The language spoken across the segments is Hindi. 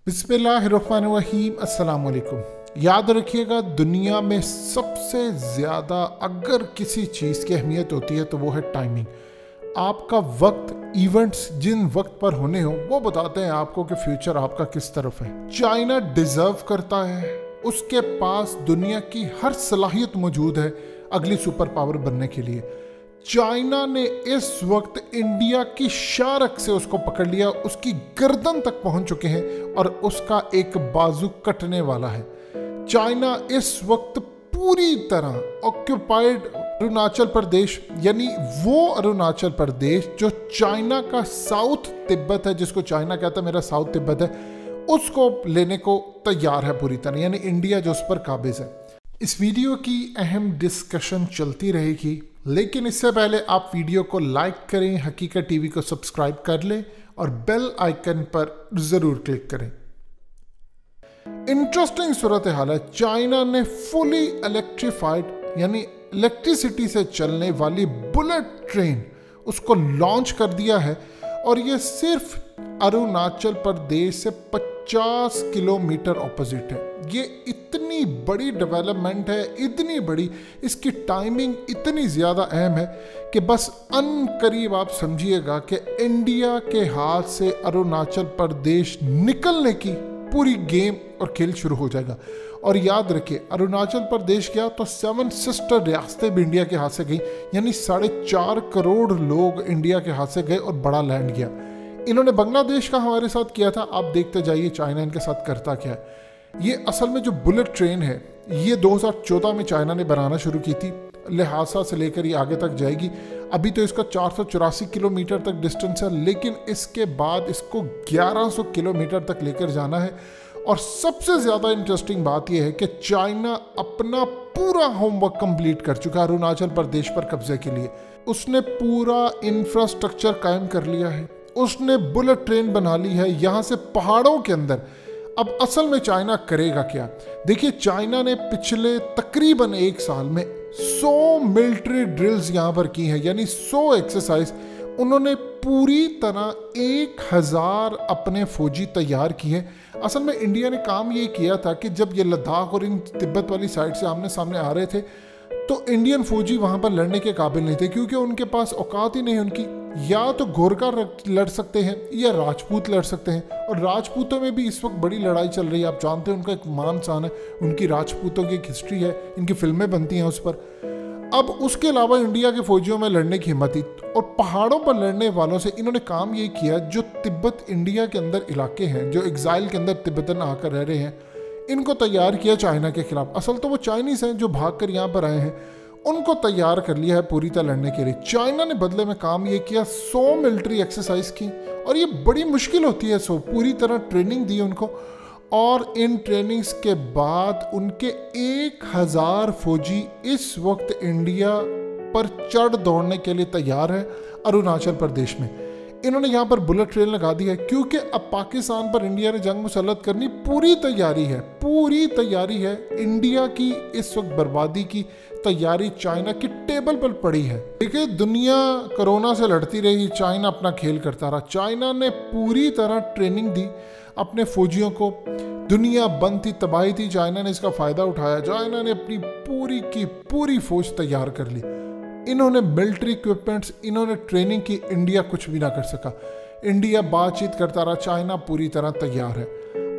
बिस्मिल्लाहिर्रहमानिर्रहीम, अस्सलाम वालेकुम। याद रखिएगा, दुनिया में सबसे ज़्यादा अगर किसी चीज़ की अहमियत होती है तो वो है टाइमिंग। आपका वक्त, इवेंट्स जिन वक्त पर होने हो वो बताते हैं आपको कि फ्यूचर आपका किस तरफ है। चाइना डिज़र्व करता है, उसके पास दुनिया की हर सलाहियत मौजूद है अगली सुपर पावर बनने के लिए। चाइना ने इस वक्त इंडिया की शारक से उसको पकड़ लिया, उसकी गर्दन तक पहुंच चुके हैं और उसका एक बाजू कटने वाला है। चाइना इस वक्त पूरी तरह ऑक्यूपाइड अरुणाचल प्रदेश, यानी वो अरुणाचल प्रदेश जो चाइना का साउथ तिब्बत है, जिसको चाइना कहता है मेरा साउथ तिब्बत है, उसको लेने को तैयार है पूरी तरह, यानी इंडिया जो उस पर काबिज है। इस वीडियो की अहम डिस्कशन चलती रहेगी, लेकिन इससे पहले आप वीडियो को लाइक करें, हकीकत टीवी को सब्सक्राइब कर लें और बेल आइकन पर ज़रूर क्लिक करें। इंटरेस्टिंग सूरत हाल है। चाइना ने फुली इलेक्ट्रीफाइड यानी इलेक्ट्रिसिटी से चलने वाली बुलेट ट्रेन उसको लॉन्च कर दिया है और ये सिर्फ अरुणाचल प्रदेश से 50 किलोमीटर ऑपोजिट है। ये इतनी बड़ी डेवलपमेंट है, इतनी बड़ी, इसकी टाइमिंग इतनी ज़्यादा अहम है कि बस करीब आप समझिएगा कि इंडिया के हाथ से अरुणाचल प्रदेश निकलने की पूरी गेम और खेल शुरू हो जाएगा। और याद रखिए, अरुणाचल प्रदेश गया तो 7 सिस्टर रियासतें भी इंडिया के हाथ से गई, यानी 4.5 करोड़ लोग इंडिया के हाथ से गए और बड़ा लैंड गया। इन्होंने बांग्लादेश का हमारे साथ किया था, आप देखते जाइए चाइना इनके साथ करता क्या है। ये असल में जो बुलेट ट्रेन है ये 2014 में चाइना ने बनाना शुरू की थी, लहासा से लेकर ये आगे तक जाएगी। अभी तो इसका 484 किलोमीटर तक डिस्टेंस है, लेकिन इसके बाद इसको 1100 किलोमीटर तक लेकर जाना है। और सबसे ज़्यादा इंटरेस्टिंग बात यह है कि चाइना अपना पूरा होमवर्क कंप्लीट कर चुका है अरुणाचल प्रदेश पर कब्जे के लिए। उसने पूरा इंफ्रास्ट्रक्चर कायम कर लिया है, उसने बुलेट ट्रेन बना ली है यहाँ से पहाड़ों के अंदर। अब असल में चाइना करेगा क्या? देखिए, चाइना ने पिछले तकरीबन 1 साल में 100 मिलिट्री ड्रिल्स यहाँ पर की हैं, यानी 100 एक्सरसाइज। उन्होंने पूरी तरह 1000 अपने फौजी तैयार किए। असल में इंडिया ने काम ये किया था कि जब ये लद्दाख और इन तिब्बत वाली साइड से आमने सामने आ रहे थे तो इंडियन फौजी वहाँ पर लड़ने के काबिल नहीं थे, क्योंकि उनके पास औकात ही नहीं है उनकी। या तो गोरखा लड़ सकते हैं या राजपूत लड़ सकते हैं, और राजपूतों में भी इस वक्त बड़ी लड़ाई चल रही है। आप जानते हैं उनका एक मान सान है, उनकी राजपूतों की एक हिस्ट्री है, इनकी फिल्में बनती हैं उस पर। अब उसके अलावा इंडिया के फौजियों में लड़ने की हिम्मत थी, और पहाड़ों पर लड़ने वालों से इन्होंने काम ये किया, जो तिब्बत इंडिया के अंदर इलाके हैं, जो एग्जाइल के अंदर तिब्बतन आकर रह रहे हैं, इनको तैयार किया चाइना के खिलाफ। असल तो वो चाइनीज़ हैं जो भाग कर यहाँ पर आए हैं, उनको तैयार कर लिया है पूरी तरह लड़ने के लिए। चाइना ने बदले में काम ये किया, 100 मिलिट्री एक्सरसाइज की, और ये बड़ी मुश्किल होती है। पूरी तरह ट्रेनिंग दी उनको, और इन ट्रेनिंग्स के बाद उनके 1000 फौजी इस वक्त इंडिया पर चढ़ दौड़ने के लिए तैयार है अरुणाचल प्रदेश में। इन्होंने यहाँ पर बुलेट ट्रेन लगा दी है, क्योंकि अब पाकिस्तान पर इंडिया ने जंग मुसल्लत करनी पूरी तैयारी है, पूरी तैयारी है। इंडिया की इस वक्त बर्बादी की तैयारी चाइना की टेबल पर पड़ी है। देखिए, दुनिया कोरोना से लड़ती रही, चाइना अपना खेल करता रहा। चाइना ने पूरी तरह ट्रेनिंग दी अपने फौजियों को। दुनिया बंद थी, तबाही थी, चाइना ने इसका फ़ायदा उठाया। चाइना ने अपनी पूरी की पूरी फौज तैयार कर ली। इन्होंने मिलिट्री इक्विपमेंट्स, इन्होंने ट्रेनिंग की, इंडिया कुछ भी ना कर सका। इंडिया बातचीत करता रहा, चाइना पूरी तरह तैयार है।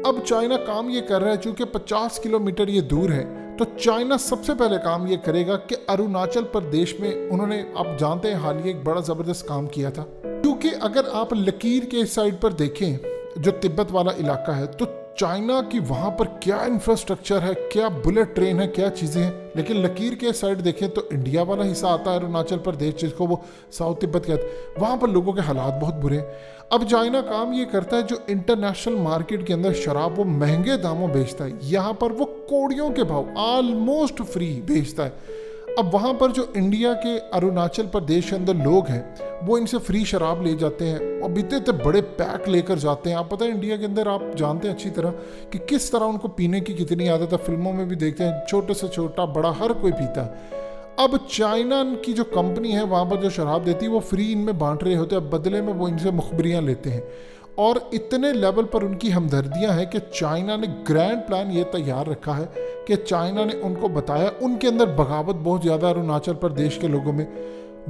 अब चाइना काम ये कर रहा है, चूँकि 50 किलोमीटर ये दूर है, तो चाइना सबसे पहले काम ये करेगा कि अरुणाचल प्रदेश में उन्होंने, आप जानते हैं, हाल ही एक बड़ा ज़बरदस्त काम किया था। क्योंकि अगर आप लकीर के साइड पर देखें, जो तिब्बत वाला इलाका है, तो चाइना की वहाँ पर क्या इंफ्रास्ट्रक्चर है, क्या बुलेट ट्रेन है, क्या चीज़ें हैं। लेकिन लकीर के साइड देखें तो इंडिया वाला हिस्सा आता है अरुणाचल प्रदेश, जिसको वो साउथ तिब्बत कहते हैं। वहाँ पर लोगों के हालात बहुत बुरे हैं। अब चाइना काम ये करता है, जो इंटरनेशनल मार्केट के अंदर शराब वो महंगे दामों बेचता है, यहाँ पर वो कौड़ियों के भाव ऑलमोस्ट फ्री बेचता है। अब वहाँ पर जो इंडिया के अरुणाचल प्रदेश के अंदर लोग हैं, वो इनसे फ्री शराब ले जाते हैं और इतने बड़े पैक लेकर जाते हैं। आप पता है इंडिया के अंदर आप जानते हैं अच्छी तरह कि किस तरह उनको पीने की कितनी आदत है, फिल्मों में भी देखते हैं, छोटे से छोटा बड़ा हर कोई पीता है। अब चाइना की जो कंपनी है वहाँ पर जो शराब देती है वो फ्री इनमें बांट रहे होते हैं, बदले में वो इनसे मुखबरियाँ लेते हैं और इतने लेवल पर उनकी हमदर्दियां हैं कि चाइना ने ग्रैंड प्लान ये तैयार रखा है कि चाइना ने उनको बताया, उनके अंदर बगावत बहुत ज़्यादा अरुणाचल प्रदेश के लोगों में।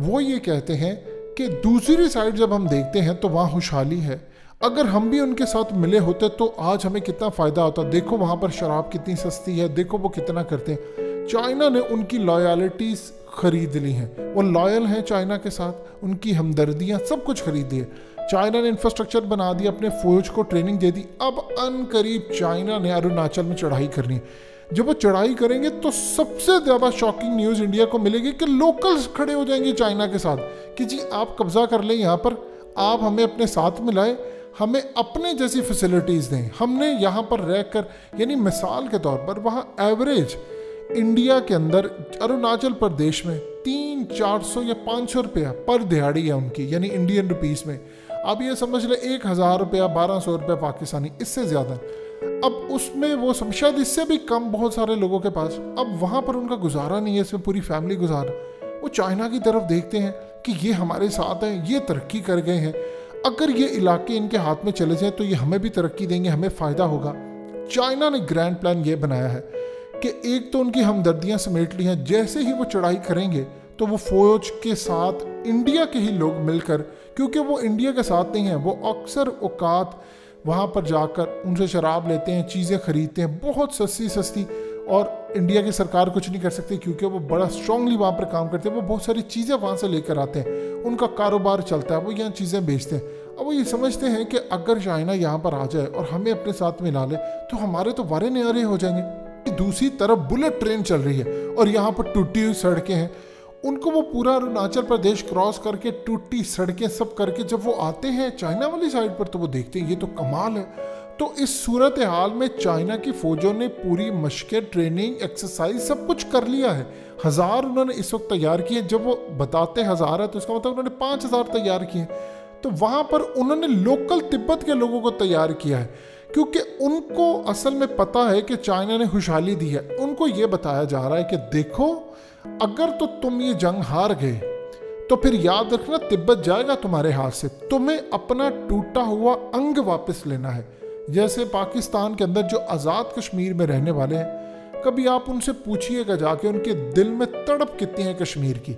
वो ये कहते हैं कि दूसरी साइड जब हम देखते हैं तो वहाँ खुशहाली है, अगर हम भी उनके साथ मिले होते तो आज हमें कितना फ़ायदा होता। देखो वहाँ पर शराब कितनी सस्ती है, देखो वो कितना करते हैं। चाइना ने उनकी लॉयल्टीज़ खरीद ली हैं, वो लॉयल हैं चाइना के साथ, उनकी हमदर्दियाँ सब कुछ खरीद है। चाइना ने इंफ्रास्ट्रक्चर बना दिया, अपने फौज को ट्रेनिंग दे दी। अब अनकरीब चाइना ने अरुणाचल में चढ़ाई करनी है। जब वो चढ़ाई करेंगे तो सबसे ज़्यादा शॉकिंग न्यूज़ इंडिया को मिलेगी कि लोकल्स खड़े हो जाएंगे चाइना के साथ कि जी आप कब्जा कर लें यहाँ पर, आप हमें अपने साथ मिलाएं, हमें अपने जैसी फैसिलिटीज़ दें, हमने यहाँ पर रहकर, यानी मिसाल के तौर पर वहाँ एवरेज इंडिया के अंदर अरुणाचल प्रदेश में 300-400 या 500 रुपया पर दिहाड़ी है उनकी, यानी इंडियन रुपीस में। अब ये समझ ले 1000 रुपया 1200 रुपया पाकिस्तानी, इससे ज़्यादा। अब उसमें वो शायद इससे भी कम बहुत सारे लोगों के पास। अब वहाँ पर उनका गुजारा नहीं है, इसमें पूरी फैमिली गुजारा। वो चाइना की तरफ देखते हैं कि ये हमारे साथ हैं, ये तरक्की कर गए हैं, अगर ये इलाके इनके हाथ में चले जाएं तो ये हमें भी तरक्की देंगे, हमें फ़ायदा होगा। चाइना ने ग्रैंड प्लान ये बनाया है कि एक तो उनकी हमदर्दियाँ समेट ली हैं, जैसे ही वो चढ़ाई करेंगे तो वो फौज के साथ इंडिया के ही लोग मिलकर, क्योंकि वो इंडिया के साथ नहीं हैं, वो अक्सर औकात वहाँ पर जाकर उनसे शराब लेते हैं, चीज़ें खरीदते हैं बहुत सस्ती सस्ती, और इंडिया की सरकार कुछ नहीं कर सकती क्योंकि वो बड़ा स्ट्रांगली वहाँ पर काम करते हैं। वो बहुत सारी चीज़ें वहाँ से लेकर आते हैं, उनका कारोबार चलता है, वो यहाँ चीज़ें बेचते हैं। अब वो ये समझते हैं कि अगर चाइना यहाँ पर आ जाए और हमें अपने साथ मिला ले तो हमारे तो वारे न्यारे हो जाएंगे। दूसरी तरफ बुलेट ट्रेन चल रही है और यहाँ पर टूटी हुई सड़कें हैं, उनको वो पूरा अरुणाचल प्रदेश क्रॉस करके टूटी सड़कें सब करके जब वो आते हैं चाइना वाली साइड पर तो वो देखते हैं ये तो कमाल है। तो इस सूरत हाल में चाइना की फौजों ने पूरी मशक़ें, ट्रेनिंग, एक्सरसाइज सब कुछ कर लिया है। 1000 उन्होंने इस वक्त तैयार किए। जब वो बताते 1000 है तो इसका मतलब उन्होंने 5000 तैयार किए। तो वहाँ पर उन्होंने लोकल तिब्बत के लोगों को तैयार किया है, क्योंकि उनको असल में पता है कि चाइना ने खुशहाली दी है। उनको ये बताया जा रहा है कि देखो अगर तो तुम ये जंग हार गए तो फिर याद रखना तिब्बत जाएगा तुम्हारे हाथ से, तुम्हें अपना टूटा हुआ अंग वापस लेना है। जैसे पाकिस्तान के अंदर जो आज़ाद कश्मीर में रहने वाले हैं, कभी आप उनसे पूछिएगा जाके उनके दिल में तड़प कितनी है कश्मीर की।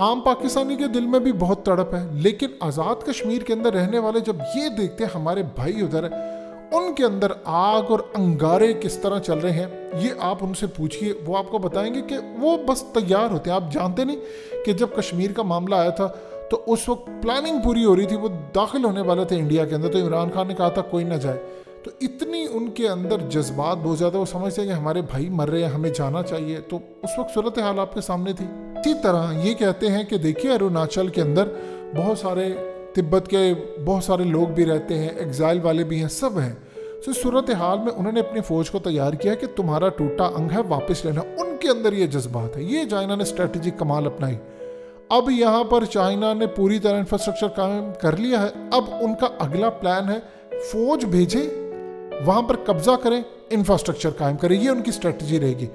आम पाकिस्तानी के दिल में भी बहुत तड़प है, लेकिन आज़ाद कश्मीर के अंदर रहने वाले जब ये देखते हैं हमारे भाई उधर है, उनके अंदर आग और अंगारे किस तरह चल रहे हैं, ये आप उनसे पूछिए, वो आपको बताएंगे कि वो बस तैयार होते हैं। आप जानते नहीं कि जब कश्मीर का मामला आया था तो उस वक्त प्लानिंग पूरी हो रही थी, वो दाखिल होने वाले थे इंडिया के अंदर, तो इमरान खान ने कहा था कोई ना जाए। तो इतनी उनके अंदर जज्बात बहुत ज़्यादा, वो समझते हैं कि हमारे भाई मर रहे हैं, हमें जाना चाहिए। तो उस वक्त सूरत हाल आपके सामने थी। इसी तरह ये कहते हैं कि देखिए अरुणाचल के अंदर बहुत सारे तिब्बत के बहुत सारे लोग भी रहते हैं, एग्जाइल वाले भी हैं, सब हैं। तो सूरत हाल में उन्होंने अपनी फौज को तैयार किया कि तुम्हारा टूटा अंग है वापस लेना। उनके अंदर ये जज्बात है। ये चाइना ने स्ट्रेटेजी कमाल अपनाई। अब यहाँ पर चाइना ने पूरी तरह इंफ्रास्ट्रक्चर कायम कर लिया है। अब उनका अगला प्लान है फौज भेजें, वहाँ पर कब्जा करें, इंफ्रास्ट्रक्चर कायम करें। ये उनकी स्ट्रेटजी रहेगी।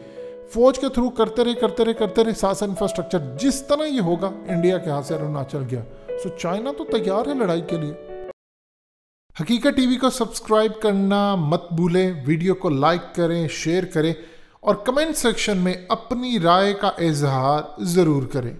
फौज के थ्रू करते रहे साथ इंफ्रास्ट्रक्चर। जिस तरह ये होगा इंडिया के हाथ से अरुणाचल गया। सो चाइना तो तैयार है लड़ाई के लिए। हकीकत टीवी को सब्सक्राइब करना मत भूलें, वीडियो को लाइक करें, शेयर करें और कमेंट सेक्शन में अपनी राय का इजहार ज़रूर करें।